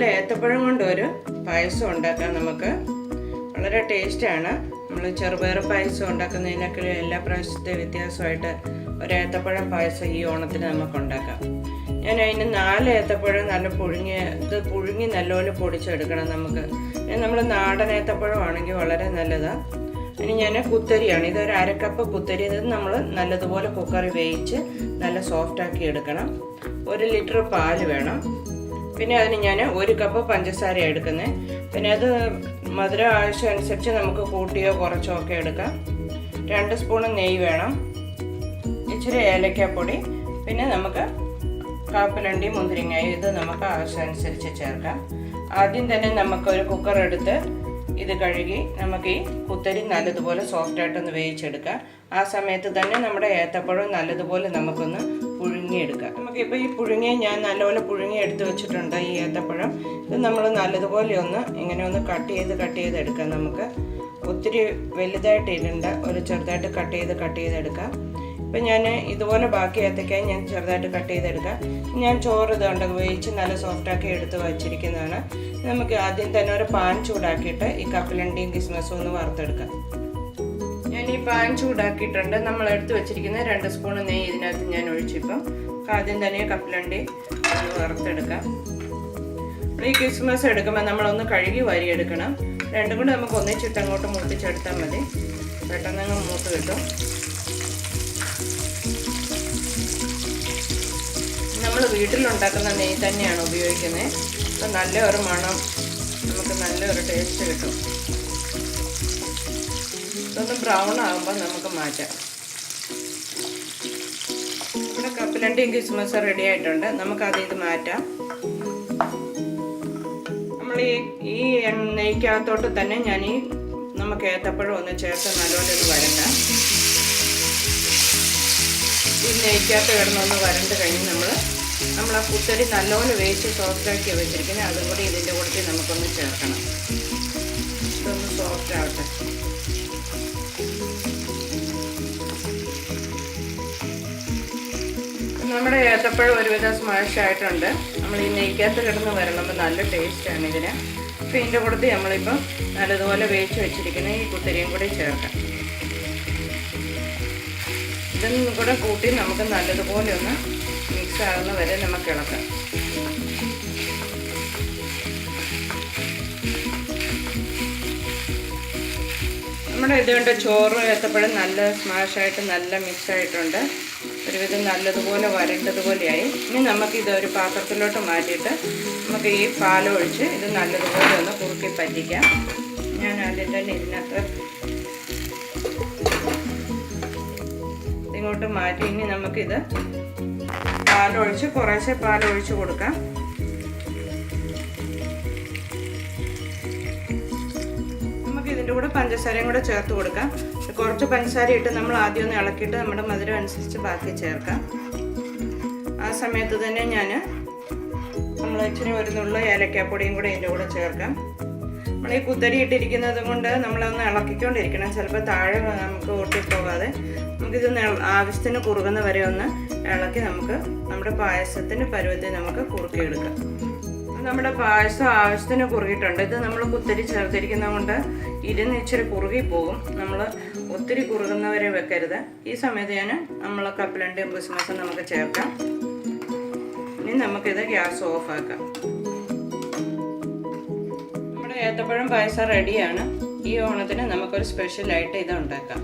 ഇതുപോലെ ഏത്തപ്പഴം കൊണ്ട് ഒരു പായസം ഉണ്ടാക്കാം നമുക്ക്. വളരെ ടേസ്റ്റാണ്. നമ്മൾ ചെറുപയർ പായസം ഉണ്ടാക്കുന്നതിനൊക്കെ എല്ലാ പ്രാവശ്യത്തെ വ്യത്യാസമായിട്ട് ഒരു ഏത്തപ്പഴം പായസം ഈ ഓണത്തിന് നമുക്ക് ഉണ്ടാക്കാം. ഞാൻ അതിന് 4 ഏത്തപ്പഴം നല്ല പുഴുങ്ങി നല്ലപോലെ പൊടിച്ചെടുക്കണം നമുക്ക്. നമ്മൾ നാടൻ ഏത്തപ്പഴമാണെങ്കിൽ വളരെ നല്ലതാണ്. ഇനി ഞാൻ കുത്തരിയാണ്, ഇതൊരു 1/2 കപ്പ് കുത്തരി. ഇത് നമ്മൾ നല്ലതുപോലെ കുക്കറിൽ വേവിച്ച് നല്ല സോഫ്റ്റാക്കി എടുക്കണം. 1 ലിറ്റർ പാല് വേണം. പിന്നെ അതിന് ഞാൻ 1 കപ്പ് പഞ്ചസാര എടുക്കുന്നത്. പിന്നെ അത് മധുരം ആവശ്യം അനുസരിച്ച് നമുക്ക് കൂട്ടിയോ കുറച്ചോ ഒക്കെ എടുക്കാം. 2 സ്പൂൺ നെയ്യ് വേണം, ഇച്ചിരി ഏലക്കാപ്പൊടി, പിന്നെ നമുക്ക് കാപ്പിലണ്ടി മുന്തിരിങ്ങായി ഇത് നമുക്ക് ആവശ്യമനുസരിച്ച് ചേർക്കാം. ആദ്യം തന്നെ നമുക്കൊരു കുക്കർ എടുത്ത് ഇത് കഴുകി നമുക്ക് ഈ കുത്തരി നല്ലതുപോലെ സോഫ്റ്റായിട്ടൊന്ന് വേവിച്ചെടുക്കാം. ആ സമയത്ത് തന്നെ നമ്മുടെ ഏത്തപ്പഴം നല്ലതുപോലെ നമുക്കൊന്ന് പുഴുങ്ങിയെടുക്കാം. നമുക്കിപ്പോൾ ഈ ഞാൻ നല്ലപോലെ പുഴുങ്ങി എടുത്ത് വെച്ചിട്ടുണ്ട്. ഈ ഏത്തപ്പഴം ഇത് നമ്മൾ നല്ലതുപോലെ ഇങ്ങനെ ഒന്ന് കട്ട് ചെയ്ത് എടുക്കാം. നമുക്ക് ഒത്തിരി വലുതായിട്ട് ഇടണ്ട, ഒരു ചെറുതായിട്ട് കട്ട് ചെയ്തെടുക്കാം. ഇപ്പം ഞാൻ ഇതുപോലെ ബാക്കി ഏത്തക്കായി ഞാൻ ചെറുതായിട്ട് കട്ട് ചെയ്തെടുക്കാം. ഞാൻ ചോറ് ഇതുകൊണ്ട് വേവിച്ച് നല്ല സോഫ്റ്റാക്കി എടുത്ത് വച്ചിരിക്കുന്നതാണ്. നമുക്ക് ആദ്യം തന്നെ ഒരു പാൻ ചൂടാക്കിയിട്ട് ഈ കപ്പലണ്ടിയും കിസ്മസും ഒന്ന് വറുത്തെടുക്കാം. ഞാൻ ഈ പാൻ ചൂടാക്കിയിട്ടുണ്ട്. നമ്മൾ എടുത്ത് വെച്ചിരിക്കുന്ന 2 സ്പൂൺ നെയ്യ് ഇതിനകത്ത് ഞാൻ ഒഴിച്ചിപ്പം ആദ്യം തന്നെ കപ്പലണ്ടി ഒന്ന് വറുത്തെടുക്കാം. ഈ കിസ്മസ് എടുക്കുമ്പോൾ നമ്മളൊന്ന് കഴുകി വരിയെടുക്കണം. രണ്ടും കൂടെ നമുക്ക് ഒന്നിച്ചിട്ട് അങ്ങോട്ട് മൂപ്പിച്ചെടുത്താൽ മതി, പെട്ടെന്ന് മൂത്ത് കിട്ടും. നമ്മൾ വീട്ടിലുണ്ടാക്കുന്ന നെയ്യ് തന്നെയാണ് ഉപയോഗിക്കുന്നത്. അപ്പം നല്ല ഒരു മണം, നമുക്ക് നല്ലൊരു ടേസ്റ്റ് കിട്ടും. ഇതൊന്ന് ബ്രൗൺ ആകുമ്പോൾ നമുക്ക് മാറ്റാം. ഇവിടെ കപ്പലണ്ടിയും കിസ്മസും റെഡി ആയിട്ടുണ്ട്. നമുക്കത് ഇത് മാറ്റാം. നമ്മൾ ഈ നെയ്ക്കകത്തോട്ട് തന്നെ ഞാൻ നമുക്ക് ഏത്തപ്പഴം ഒന്ന് ചേർത്ത് നല്ലപോലെ ഇത് വരണ്ടാം. ഈ നെയ്ക്കകത്ത് കിടന്നൊന്ന് വരണ്ട് കഴിഞ്ഞ് നമ്മൾ ആ കുത്തരി നല്ലപോലെ വേവിച്ച് സോഫ്റ്റാക്കി വെച്ചിരിക്കുന്നത് അതും കൂടി ഇതിൻ്റെ കൂടെ നമുക്കൊന്ന് ചേർക്കണം. ഇതൊന്ന് സോഫ്റ്റ് ആവട്ടെ. നമ്മുടെ ഏത്തപ്പഴം ഒരുവിധം സ്മാഷ് ആയിട്ടുണ്ട്. നമ്മൾ ഈ നെയ്ക്കകത്ത് കിടന്ന് വരണമ്പോൾ നല്ല ടേസ്റ്റാണ് ഇതിന്. അപ്പോൾ ഇതിൻ്റെ കൂടെ നമ്മളിപ്പം നല്ലതുപോലെ വേവിച്ച് വെച്ചിരിക്കുന്ന ഈ കുത്തരിയും കൂടി ചേർക്കാം. ഇതൊന്നും കൂടെ കൂട്ടി നമുക്ക് നല്ലതുപോലെ ഒന്ന് മിക്സ് ആകുന്ന വരെ നമുക്ക് ഇളക്കാം. നമ്മുടെ ഇതുകൊണ്ട് ചോറ് ഏത്തപ്പഴം നല്ല സ്മാഷായിട്ട് നല്ല മിക്സ് ആയിട്ടുണ്ട്. ഒരുവിധം നല്ലതുപോലെ വരണ്ടതുപോലെയായി. ഇനി നമുക്കിതൊരു പാത്രത്തിലോട്ട് മാറ്റിയിട്ട് നമുക്ക് ഈ പാലൊഴിച്ച് ഇത് നല്ലതുപോലെ ഒന്ന് കുറുക്കി പറ്റിക്കാം. ഞാൻ ആദ്യം തന്നെ ഇതിനകത്ത് ഇങ്ങോട്ട് മാറ്റി ഇനി നമുക്കിത് കുറേശ്ശെ പാലൊഴിച്ച് കൊടുക്കാം. നമുക്കിതിൻ്റെ കൂടെ പഞ്ചസാരയും കൂടെ ചേർത്ത് കൊടുക്കാം. കുറച്ച് പഞ്ചസാര ഇട്ട് നമ്മൾ ആദ്യം ഒന്ന് ഇളക്കിയിട്ട് നമ്മുടെ മധുരം അനുസരിച്ച് ബാക്കി ചേർക്കാം. ആ സമയത്ത് തന്നെ നമ്മൾ ഇച്ചിരി ഒരു നുള്ള ഏലക്കാപ്പൊടിയും കൂടെ ഇതിൻ്റെ കൂടെ ചേർക്കാം. നമ്മൾ ഈ കുത്തരി ഇട്ടിരിക്കുന്നത് കൊണ്ട് നമ്മളൊന്ന് ഇളക്കിക്കൊണ്ടിരിക്കണം. ചിലപ്പോൾ താഴെ നമുക്ക് ഒട്ടിപ്പോകാതെ നമുക്കിത് ആവശ്യത്തിന് കുറുകുന്ന വരെ ഒന്ന് ഇളക്കി നമുക്ക് നമ്മുടെ പായസത്തിന് പരുവത്തിൽ നമുക്ക് കുറുക്കിയെടുക്കാം. നമ്മുടെ പായസം ആവശ്യത്തിന് കുറുകിയിട്ടുണ്ട്. ഇത് നമ്മൾ കുത്തരി ചേർത്തിരിക്കുന്നത് കൊണ്ട് ഇച്ചിരി കുറുകി പോകും. നമ്മൾ ഒത്തിരി കുറുകുന്നവരെ വെക്കരുത്. ഈ സമയത്ത് നമ്മൾ കപ്പലണ്ടിയും കിസ്മസും നമുക്ക് ചേർക്കാം. ഇനി നമുക്കിത് ഗ്യാസ് ഓഫാക്കാം. നമ്മുടെ ഏത്തപ്പഴം പായസം റെഡിയാണ്. ഈ ഓണത്തിന് നമുക്കൊരു സ്പെഷ്യലായിട്ട് ഇത് ഉണ്ടാക്കാം.